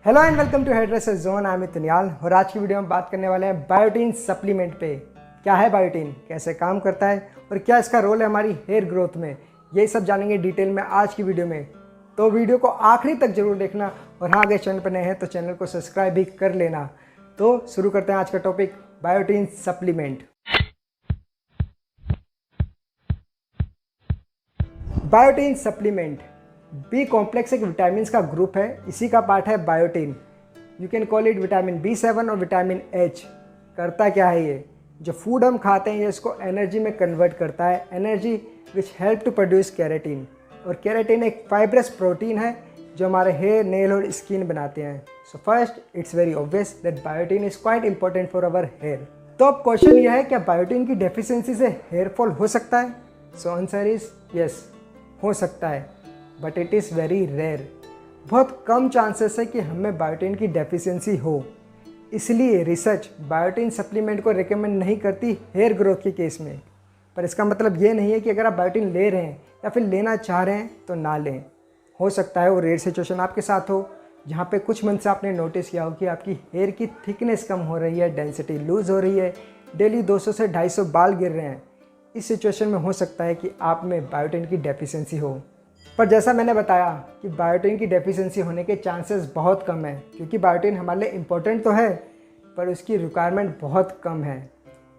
Hello and welcome to hairdresser zone. I am Tuniyal और आज की वीडियो में बात करने वाले हैं बायोटीन सप्लीमेंट पे। क्या है बायोटीन, कैसे काम करता है और क्या इसका रोल है हमारी हेयर ग्रोथ में, ये सब जानेंगे डिटेल में आज की वीडियो में। तो वीडियो को आखिरी तक जरूर देखना और हाँ, अगर चैनल पर नए हैं तो चैनल को सब्सक्राइब भी कर लेना। तो शुरू करते हैं आज का topic, biotin supplement. Biotin supplement B complex एक विटामिन का ग्रुप है, इसी का पार्ट है biotin. You can call it vitamin B7 और विटामिन H। करता क्या है ये, जो फूड हम खाते हैं ये इसको एनर्जी में कन्वर्ट करता है, energy which help to produce keratin. और केराटिन एक फाइब्रस प्रोटीन है जो हमारे हेयर, नेल और स्किन बनाते हैं। So first it's very obvious that biotin is quite important for our hair. तो अब क्वेश्चन ये है, क्या बायोटीन की डेफिशिएंसी से हेयर फॉल हो सकता है? सो आंसर इज यस, हो सकता है, but it is very rare. बहुत कम चांसेस है कि हमें बायोटीन की डेफिशिएंसी हो, इसलिए रिसर्च बायोटीन सप्लीमेंट को रिकमेंड नहीं करती हेयर ग्रोथ के केस में। पर इसका मतलब ये नहीं है कि अगर आप बायोटीन ले रहे हैं या फिर लेना चाह रहे हैं तो ना लें। हो सकता है वो रेयर सिचुएशन आपके साथ हो जहाँ पे कुछ मंथ से आपने नोटिस किया हो कि आपकी हेयर की थिकनेस कम हो रही है, डेंसिटी लूज़ हो रही है, डेली 200 से 250 बाल गिर रहे हैं। इस सिचुएशन में हो सकता है कि आप में बायोटीन की डेफिशिएंसी हो। पर जैसा मैंने बताया कि बायोटीन की डेफिशिएंसी होने के चांसेस बहुत कम है, क्योंकि बायोटीन हमारे लिए इम्पोर्टेंट तो है पर उसकी रिक्वायरमेंट बहुत कम है।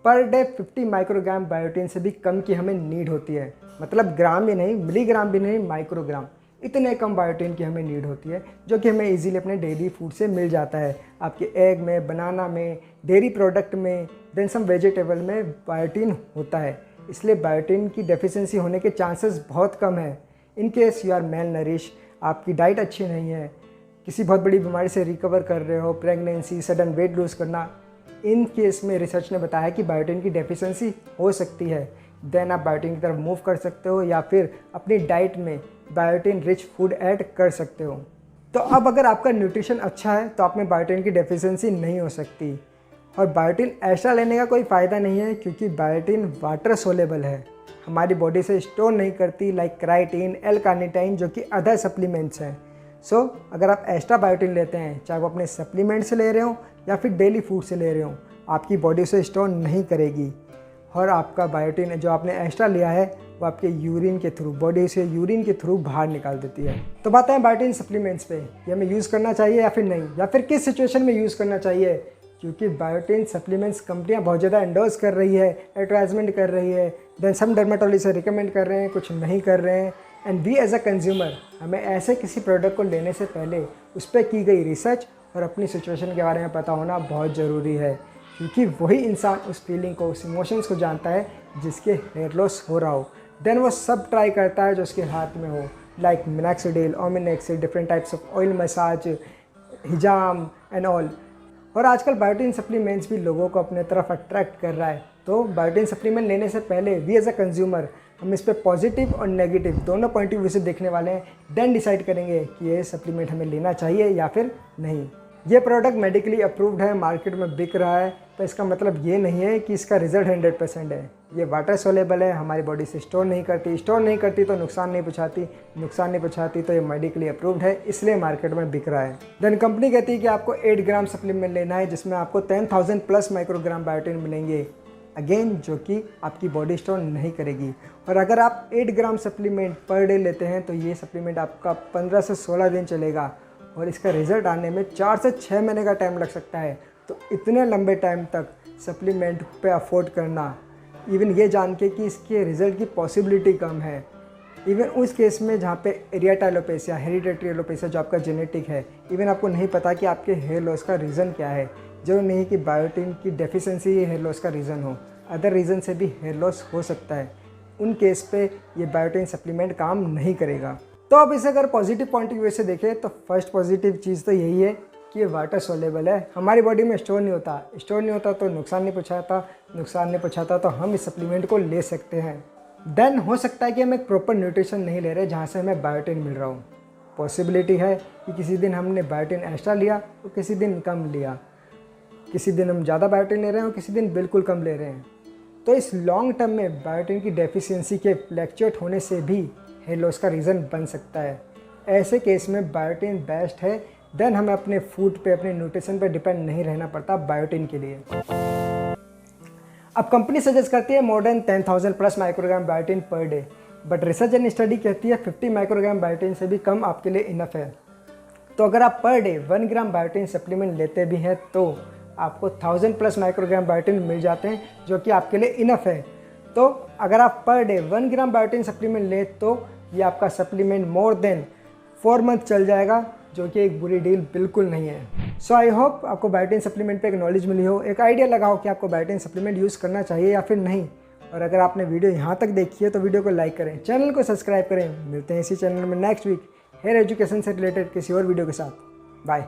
पर डे 50 माइक्रोग्राम बायोटीन से भी कम की हमें नीड होती है। मतलब ग्राम भी नहीं, मिलीग्राम भी नहीं, माइक्रोग्राम। इतने कम बायोटीन की हमें नीड होती है, जो कि हमें इजीली अपने डेली फूड से मिल जाता है। आपके एग में, बनाना में, डेयरी प्रोडक्ट में, देन सम वेजिटेबल में बायोटीन होता है। इसलिए बायोटीन की डेफिशिएंसी होने के चांसेस बहुत कम है। In case you are malnourished, आपकी डाइट अच्छी नहीं है, किसी बहुत बड़ी बीमारी से रिकवर कर रहे हो, प्रेगनेंसी, सडन वेट लूज़ करना, इन केस में रिसर्च ने बताया कि बायोटीन की डेफिशिएंसी हो सकती है। देन आप बायोटीन की तरफ मूव कर सकते हो या फिर अपनी डाइट में बायोटीन रिच फूड ऐड कर सकते हो। तो अब अगर आपका न्यूट्रिशन अच्छा है तो आप में बायोटीन की डेफिशिएंसी नहीं हो सकती। और बायोटीन एक्स्ट्रा लेने का कोई फ़ायदा नहीं है, क्योंकि बायोटीन वाटर सोलेबल है, हमारी बॉडी से स्टोर नहीं करती लाइक क्राइटिन, एल कार्निटाइन, जो कि अदर सप्लीमेंट्स हैं। सो अगर आप एक्स्ट्रा बायोटीन लेते हैं, चाहे वो अपने सप्लीमेंट से ले रहे हो या फिर डेली फूड से ले रहे हो, आपकी बॉडी से स्टोर नहीं करेगी। और आपका बायोटीन जो आपने एक्स्ट्रा लिया है वो आपके यूरिन के थ्रू, बॉडी से यूरिन के थ्रू बाहर निकाल देती है। तो बात है बायोटीन सप्लीमेंट्स पे, ये हमें यूज़ करना चाहिए या फिर नहीं, या फिर किस सिचुएशन में यूज़ करना चाहिए। क्योंकि बायोटीन सप्लीमेंट्स कंपनियां बहुत ज़्यादा एंडोर्स कर रही है, एडवर्टाइजमेंट कर रही है, देन सम डर्मेटोलॉजिस्ट से रिकमेंड कर रहे हैं, कुछ नहीं कर रहे हैं। And we as a consumer, हमें ऐसे किसी प्रोडक्ट को लेने से पहले उस पर की गई रिसर्च और अपनी सिचुएशन के बारे में पता होना बहुत ज़रूरी है। क्योंकि वही इंसान उस फीलिंग को, उस इमोशंस को जानता है जिसके हेयर लॉस हो रहा हो। देन वो सब ट्राई करता है जो उसके हाथ में हो, like minoxidil, ominexil, different types of oil massage, हिजाम एंड ऑल। और आजकल बायोटीन सप्लीमेंट्स भी लोगों को अपने तरफ अट्रैक्ट कर रहा है। तो बायोटीन सप्लीमेंट लेने से पहले वी एज अ कंज्यूमर हम इस पर पॉजिटिव और नेगेटिव दोनों पॉइंट ऑफ व्यू से देखने वाले हैं। देन डिसाइड करेंगे कि ये सप्लीमेंट हमें लेना चाहिए या फिर नहीं। ये प्रोडक्ट मेडिकली अप्रूव्ड है, मार्केट में बिक रहा है, तो इसका मतलब ये नहीं है कि इसका रिजल्ट 100% है। ये वाटर सोलेबल है, हमारी बॉडी से स्टोर नहीं करती तो नुकसान नहीं पहुँचाती तो ये मेडिकली अप्रूव्ड है, इसलिए मार्केट में बिक रहा है। देन कंपनी कहती है कि आपको 8 ग्राम सप्लीमेंट लेना है, जिसमें आपको 10,000 प्लस माइक्रोग्राम बायोटीन मिलेंगे, अगेन जो कि आपकी बॉडी स्टोर नहीं करेगी। और अगर आप 8 ग्राम सप्लीमेंट पर डे लेते हैं तो ये सप्लीमेंट आपका 15 से 16 दिन चलेगा और इसका रिज़ल्ट आने में 4 से 6 महीने का टाइम लग सकता है। तो इतने लंबे टाइम तक सप्लीमेंट पे अफोर्ड करना, इवन ये जान के कि इसके रिज़ल्ट की पॉसिबिलिटी कम है, इवन उस केस में जहाँ पे एरियाटा एलोपेसिया, हेरिडेटरी एलोपेसिया जो आपका जेनेटिक है, इवन आपको नहीं पता कि आपके हेयर लॉस का रीज़न क्या है। जरूर नहीं कि बायोटीन की डेफिशिएंसी ही हेयर लॉस का रीज़न हो, अदर रीज़न से भी हेयर लॉस हो सकता है। उन केस पे ये बायोटीन सप्लीमेंट काम नहीं करेगा। तो अब इसे अगर पॉजिटिव पॉइंट ऑफ व्यू से देखें तो फर्स्ट पॉजिटिव चीज़ तो यही है कि ये वाटर सोलेबल है, हमारी बॉडी में स्टोर नहीं होता तो नुकसान नहीं पहुँचाता तो हम इस सप्लीमेंट को ले सकते हैं। देन हो सकता है कि हम एक प्रॉपर न्यूट्रिशन नहीं ले रहे जहाँ से हमें बायोटीन मिल रहा हो। पॉसिबिलिटी है कि किसी दिन हमने बायोटीन एक्स्ट्रा लिया और किसी दिन कम लिया, किसी दिन हम ज़्यादा बायोटीन ले रहे हैं और किसी दिन बिल्कुल कम ले रहे हैं। तो इस लॉन्ग टर्म में बायोटीन की डेफिशिएंसी के फ्लैक्चुएट होने से भी हेयर लॉस का रीज़न बन सकता है। ऐसे केस में बायोटीन बेस्ट है देन हमें अपने फूड पे, अपने न्यूट्रिशन पे डिपेंड नहीं रहना पड़ता बायोटिन के लिए। अब कंपनी सजेस्ट करती है more than 10,000 plus microgram biotin per day, but research and study कहती है 50 माइक्रोग्राम बायोटिन से भी कम आपके लिए इनफ है। तो अगर आप पर डे 1 ग्राम बायोटिन सप्लीमेंट लेते भी हैं तो आपको 1000 प्लस माइक्रोग्राम बायोटिन मिल जाते हैं, जो कि आपके लिए इनफ है। तो अगर आप पर डे 1 ग्राम बायोटिन सप्लीमेंट ले तो ये आपका सप्लीमेंट मोर देन 4 मंथ चल जाएगा, जो कि एक बुरी डील बिल्कुल नहीं है। सो आई होप आपको बायोटिन सप्लीमेंट पे एक नॉलेज मिली हो, एक आइडिया लगा हो कि आपको बायोटिन सप्लीमेंट यूज़ करना चाहिए या फिर नहीं। और अगर आपने वीडियो यहाँ तक देखी है तो वीडियो को लाइक करें, चैनल को सब्सक्राइब करें। मिलते हैं इसी चैनल में नेक्स्ट वीक हेयर एजुकेशन से रिलेटेड किसी और वीडियो के साथ। बाय।